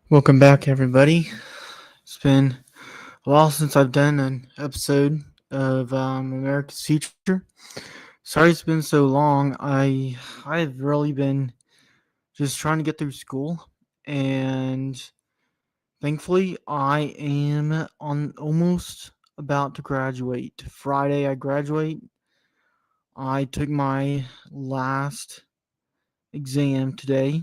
Welcome back, everybody. It's been a while since I've done an episode of America's Future. Sorry it's been so long. I've really been just trying to get through school, and thankfully I am on almost about to graduate. Friday I graduate. I took my last exam today,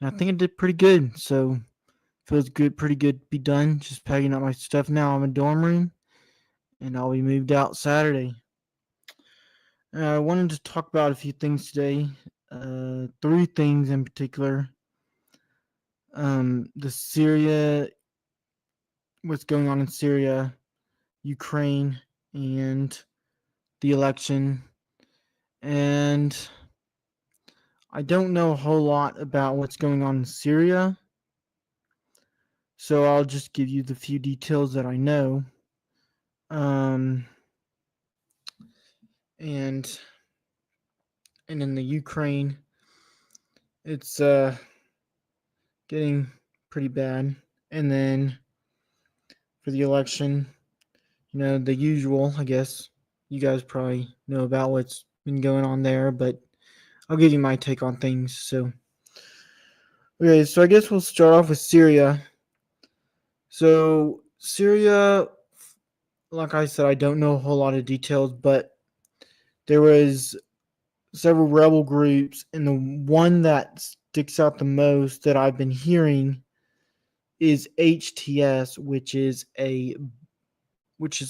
and I think I did pretty good. So feels good, pretty good to be done. Just packing up my stuff now. I'm in a dorm room, and I'll be moved out Saturday. I wanted to talk about a few things today. Three things in particular. The Syria, what's going on in Syria, Ukraine, and the election. And I don't know a whole lot about what's going on in Syria, so I'll just give you the few details that I know. Um, and and in the Ukraine, it's getting pretty bad. And then for the election, the usual, I guess. You guys probably know about what's been going on there, but I'll give you my take on things. Okay, so I guess we'll start off with Syria. So, Syria, like I said, I don't know a whole lot of details, but there was several rebel groups, and the one that sticks out the most that I've been hearing is HTS, which is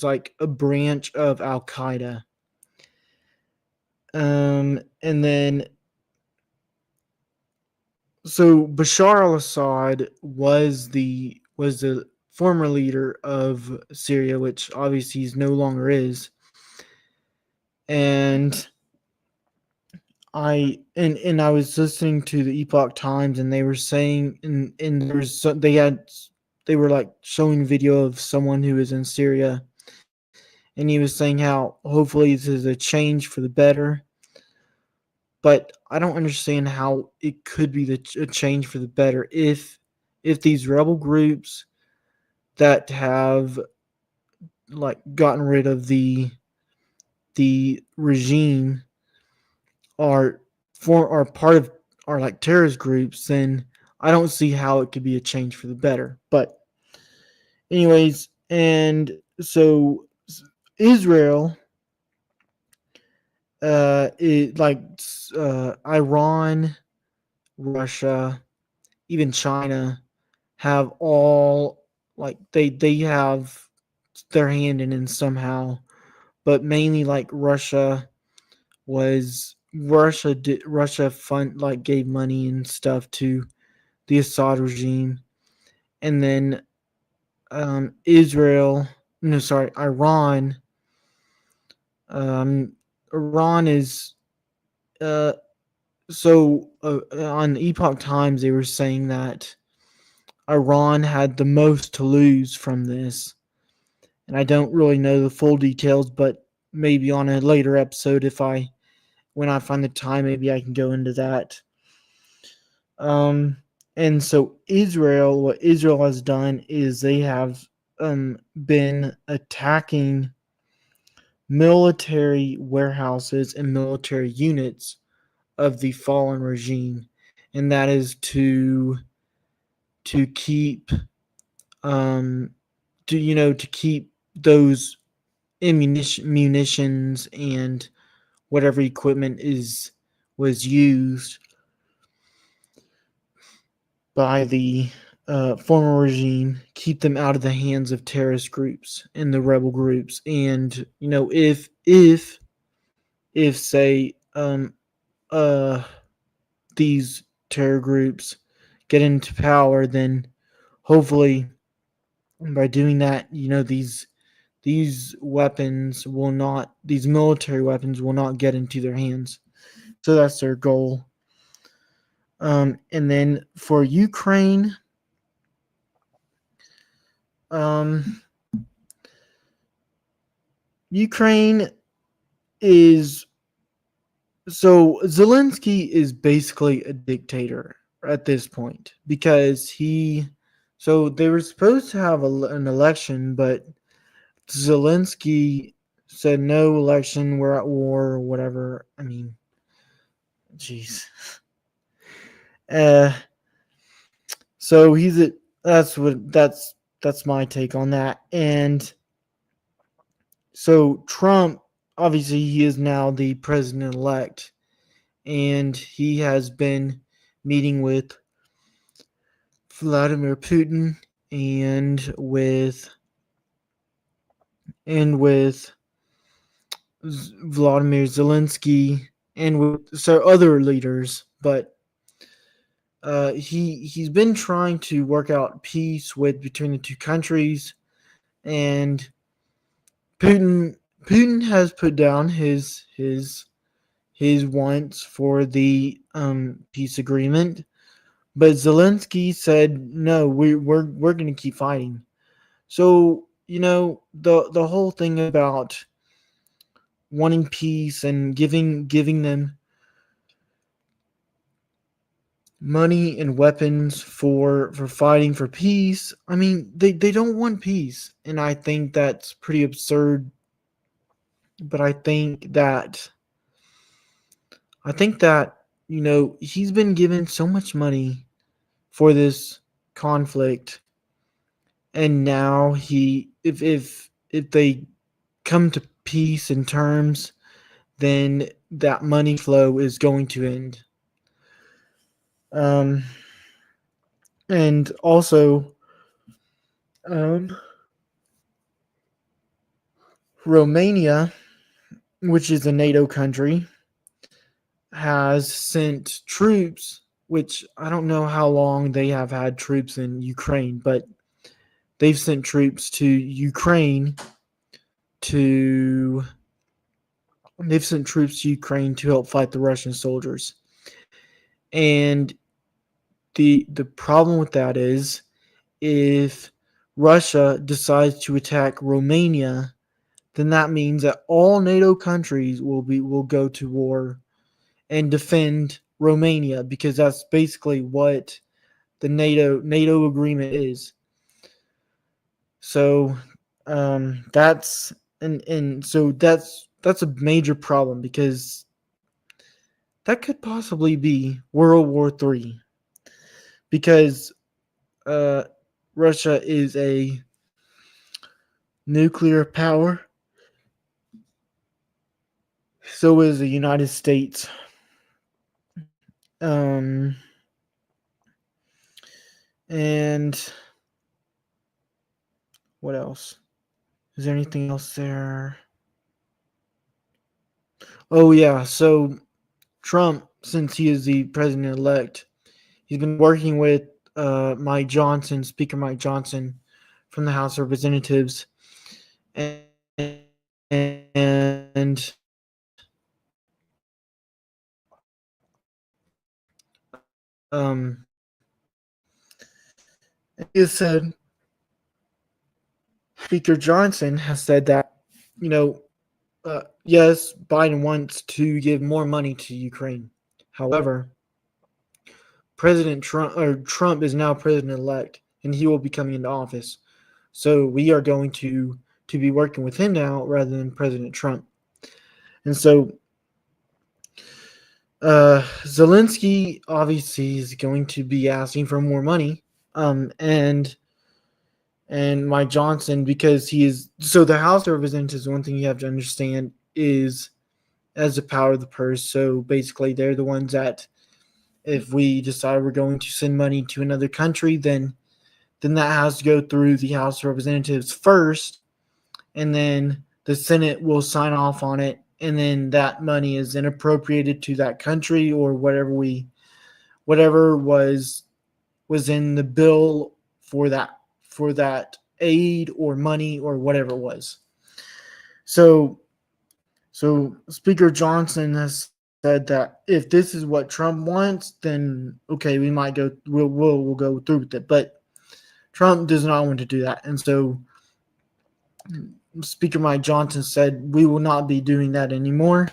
like a branch of Al Qaeda. And then so Bashar al-Assad was the former leader of Syria, which obviously he's no longer is. And I was listening to the Epoch Times, and they were saying, and they were like showing video of someone who was in Syria, and he was saying how hopefully this is a change for the better. But I don't understand how it could be a change for the better if these rebel groups that have like gotten rid of the regime are are part of are like terrorist groups, then I don't see how it could be a change for the better. But anyways, and so Israel, like Iran, Russia, even China have all like they have their hand in somehow, but mainly like Russia fund like gave money and stuff to the Assad regime, and then Israel, no, sorry, um, Iran is uh on Epoch Times they were saying that Iran had the most to lose from this, and I don't really know the full details, but maybe on a later episode, when I find the time, maybe I can go into that. Um, and so what Israel has done is they have been attacking military warehouses and military units of the fallen regime, and that is to keep to keep those munitions and whatever equipment is was used by the former regime, keep them out of the hands of terrorist groups and the rebel groups. And if say uh these terror groups get into power, then hopefully by doing that, these military weapons will not get into their hands. So that's their goal. And then for Ukraine, um, Ukraine is so Zelensky is basically a dictator. at this point because so they were supposed to have an election, but Zelensky said no election, we're at war, or whatever. I mean, jeez. Uh, so he's a that's my take on that. And so Trump, obviously, he is now the president elect, and he has been meeting with Vladimir Putin and with Vladimir Zelensky and with so other leaders, but he's been trying to work out peace with between the two countries, and Putin Putin has put down his wants for the peace agreement, but Zelensky said no, we're going to keep fighting. So the whole thing about wanting peace and giving them money and weapons for fighting for peace. I mean, they don't want peace, and I think that's pretty absurd. But I think that he's been given so much money for this conflict, and now if they come to peace and terms, then that money flow is going to end. Um, and also, um, Romania, which is a NATO country, has sent troops, which I don't know how long they have had troops in Ukraine, but they've sent troops to Ukraine to they've sent troops to Ukraine to help fight the Russian soldiers. And the problem with that is if Russia decides to attack Romania, then that means that all NATO countries will go to war and defend Romania, because that's basically what the NATO agreement is. So that's a major problem, because that could possibly be World War III, because uh, Russia is a nuclear power. So is the United States. Um, and what else? Is there anything else there? Oh yeah, so Trump, since he is the president elect, he's been working with Mike Johnson, Speaker Mike Johnson from the House of Representatives, and he has said, Speaker Johnson has said that, you know, yes, Biden wants to give more money to Ukraine. However, Trump is now president elect, and he will be coming into office. So we are going to be working with him now rather than President Trump. And so Zelensky obviously is going to be asking for more money. And Mike Johnson, because he is so the House of Representatives, one thing you have to understand is as the power of the purse. So basically they're the ones that if we decide we're going to send money to another country, then that has to go through the House of Representatives first, and then the Senate will sign off on it, and then that money is then appropriated to that country or whatever was in the bill for that aid or money or whatever it was. So Speaker Johnson has said that if this is what Trump wants, then okay, we'll go through with it. But Trump does not want to do that, and so Speaker Mike Johnson said we will not be doing that anymore.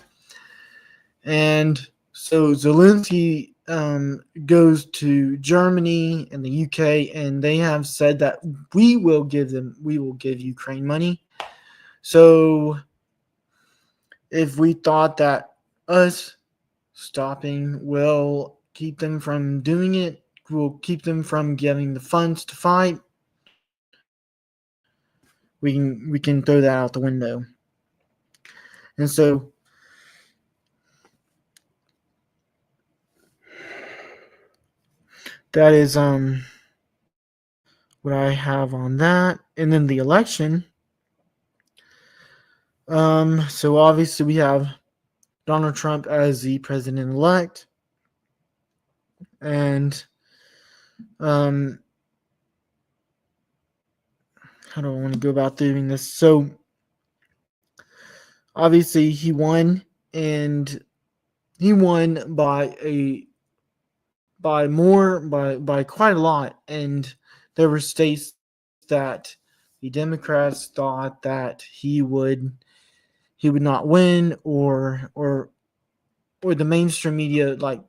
And so Zelensky goes to Germany and the UK, and they have said that we will give Ukraine money. So if we thought that us stopping will keep them from doing it, will keep them from getting the funds to fight, we can throw that out the window. And so that is what I have on that. And then the election. So obviously we have Donald Trump as the president elect, and um, how do I want to go about doing this? So obviously he won, and he won by quite a lot, and there were states that the Democrats thought that he would not win, or the mainstream media like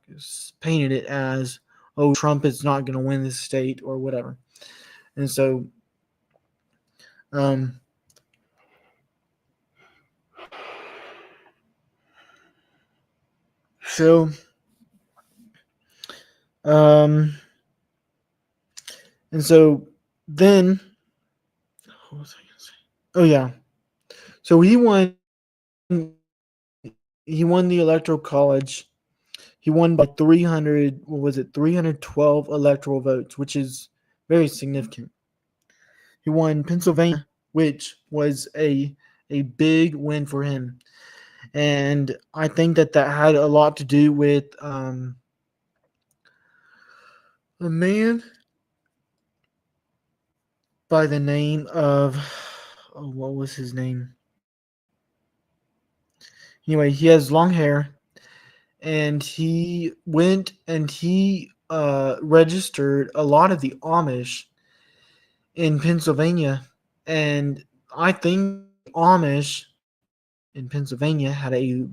painted it as, oh, Trump is not going to win this state or whatever. And so um so um and so then what was I going to say? Oh yeah. So he won the electoral college. He won by 300, what was it, 312 electoral votes, which is very significant. He won Pennsylvania, which was a big win for him. And I think that that had a lot to do with a man by the name of, oh, what was his name? Anyway, he has long hair, and he went and he registered a lot of the Amish in Pennsylvania, and I think the Amish in Pennsylvania had a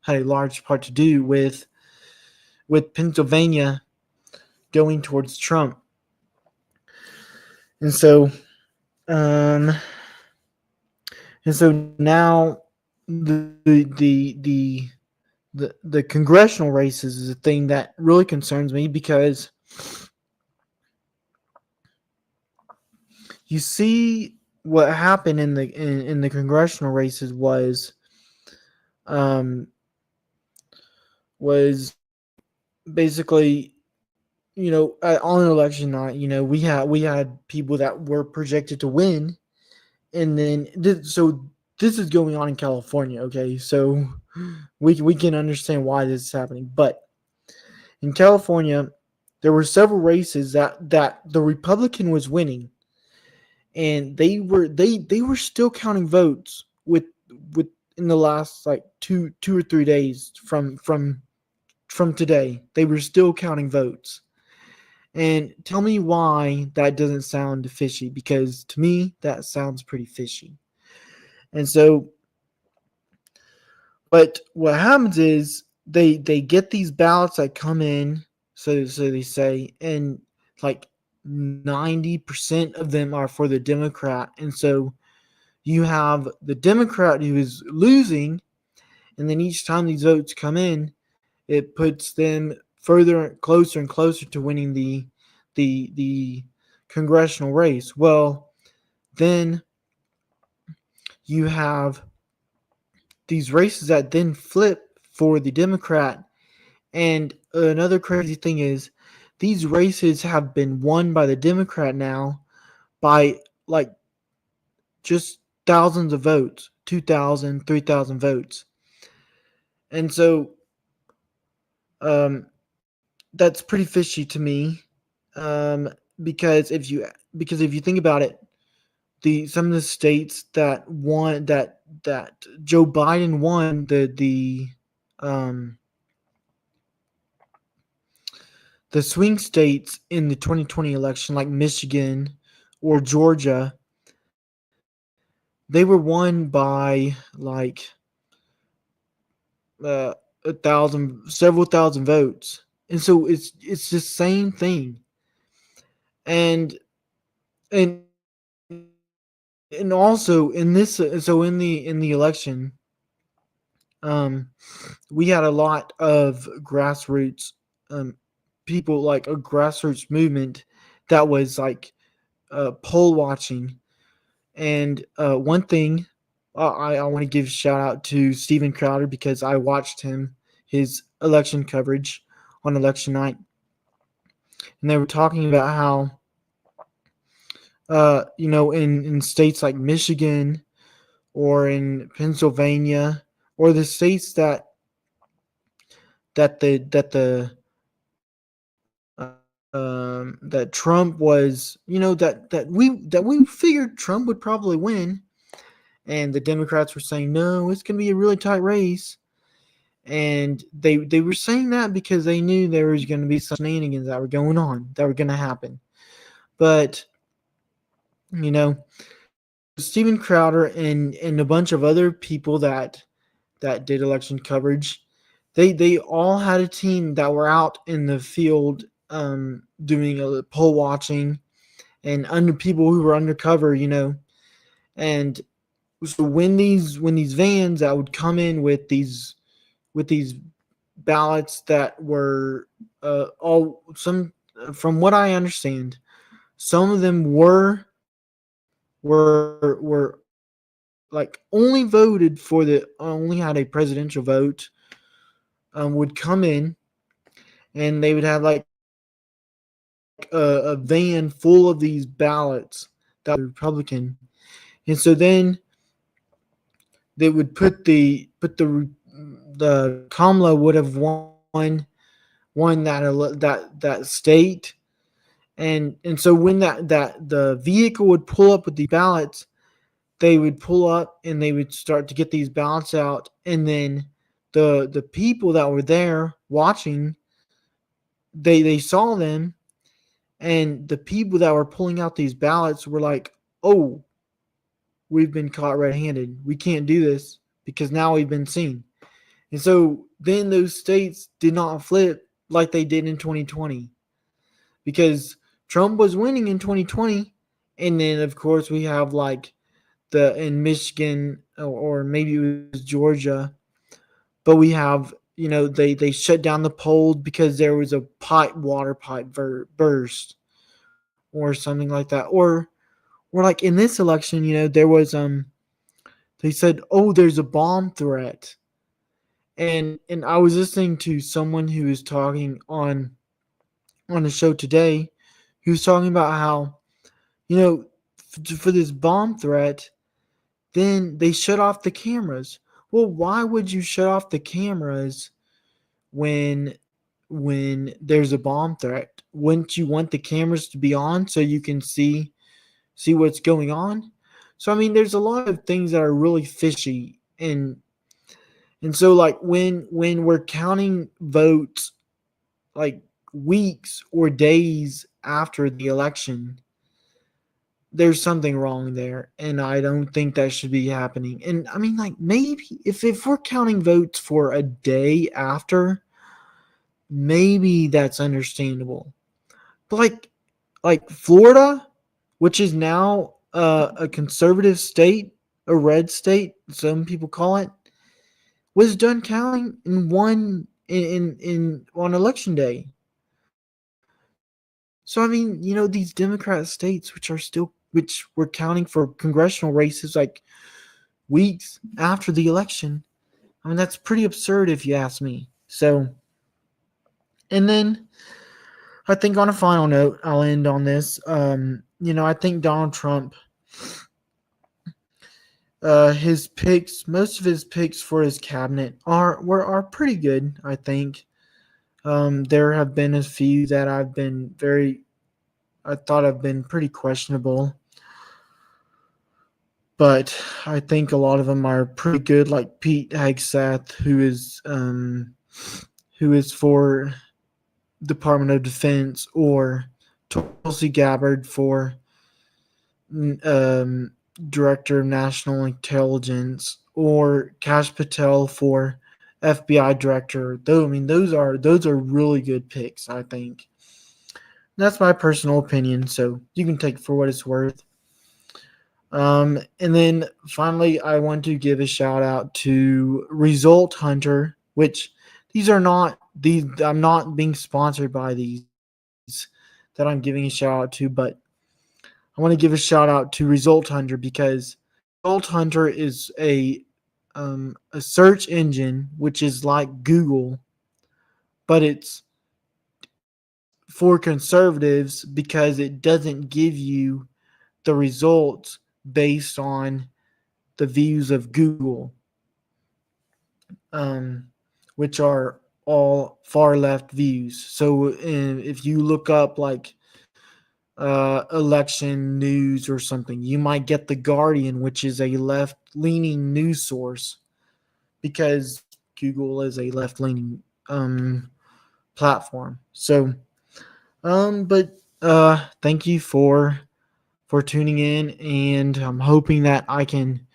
large part to do with Pennsylvania going towards Trump. And so um and so now the congressional races is a thing that really concerns me, because you see what happened in the congressional races um was basically, on election night, we had people that were projected to win, and then so this is going on in California. Okay, so we can understand why this is happening, but in California, there were several races that the Republican was winning, and they were still counting votes with in the last like two or 3 days from today. They were still counting votes. And tell me why that doesn't sound fishy, because to me that sounds pretty fishy. And so, but what happens is they get these ballots that come in, so they say, and like 90% of them are for the Democrat. And so you have the Democrat who is losing, and then each time these votes come in, it puts them further closer and closer to winning the congressional race. Well, then you have these races that then flip for the Democrat. And another crazy thing is, these races have been won by the Democrat now by like just thousands of votes, 2,000, 3,000 votes. And so um, that's pretty fishy to me, um, because if you think about it, the some of the states that won that Joe Biden won um, the swing states in the 2020 election, like Michigan or Georgia, they were won by like a thousand, several thousand votes. so it's the same thing. And and also in this, so in the election, um we had a lot of grassroots, um people, like a grassroots movement that was like poll watching. And one thing, I want to give a shout out to Steven Crowder, because I watched his election coverage on election night, and they were talking about how, in states like Michigan or in Pennsylvania, or the states that Trump was, that we figured Trump would probably win, and the Democrats were saying no, it's going to be a really tight race. And they were saying that because they knew there was going to be some shenanigans that were going on, that were going to happen. But you know, Steven Crowder and a bunch of other people that did election coverage, they all had a team that were out in the field, doing a poll watching, and under people who were undercover, and so when these vans that would come in with these ballots that were, all some from what I understand, some of them were like only voted for, the only had a presidential vote, would come in, and they would have like a van full of these ballots that were Republican. And so then they would the Kamala would have won that state. And so when that the vehicle would pull up with the ballots, they would pull up and they would start to get these ballots out. And then the people that were there watching, they saw them, and the people that were pulling out these ballots were like, oh, we've been caught red-handed, we can't do this because now we've been seen. And so then those states did not flip like they did in 2020, because Trump was winning in 2020. And then of course we have like the in Michigan, or maybe it was Georgia, but we have, they shut down the polls because there was a water pipe burst or something like that. Or like in this election, there was, they said, oh, there's a bomb threat. And I was listening to someone who was talking on the show today, who was talking about how, you know for this bomb threat, then they shut off the cameras. Well, why would you shut off the cameras when there's a bomb threat? Wouldn't you want the cameras to be on so you can see what's going on? So I mean, there's a lot of things that are really fishy. And so, like, when we're counting votes, like, weeks or days after the election, there's something wrong there, and I don't think that should be happening. And I mean, like, maybe if we're counting votes for a day after, maybe that's understandable. But like Florida, which is now a conservative state, a red state, some people call it, was done counting in one in on election day. So I mean, these Democrat states, which were counting for congressional races like weeks after the election. I mean, that's pretty absurd if you ask me. So, and then I think on a final note, I'll end on this. I think Donald Trump, his picks, most of his picks for his cabinet are pretty good. I think. There have been a few that I thought have been pretty questionable, but I think a lot of them are pretty good. Like Pete Hegseth, who is for Department of Defense, or Tulsi Gabbard for Director of National Intelligence, or Kash Patel for FBI director. Though I mean those are really good picks, I think. That's my personal opinion, so you can take it for what it's worth. And then finally, I want to give a shout out to Result Hunter, which these are not these. I'm not being sponsored by these that I'm giving a shout out to, but I want to give a shout out to Result Hunter because Result Hunter is a search engine which is like Google, but it's for conservatives because it doesn't give you the results based on the views of Google, um, which are all far left views. So if you look up like election news or something, you might get the Guardian, which is a left leaning news source because Google is a left leaning platform. So, but thank you for tuning in, and I'm hoping that I can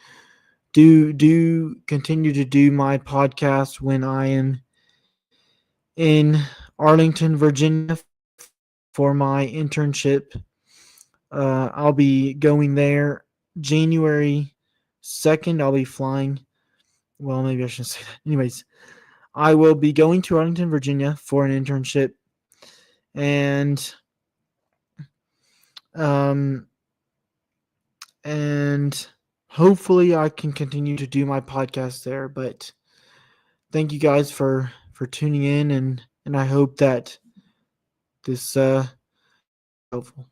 continue to do my podcast when I am in Arlington, Virginia for my internship. I'll be going there January 2nd. I'll be flying. Well, maybe I shouldn't say that. Anyways, I will be going to Arlington, Virginia for an internship, and um and hopefully I can continue to do my podcast there. But thank you guys for tuning in, and I hope that this was helpful.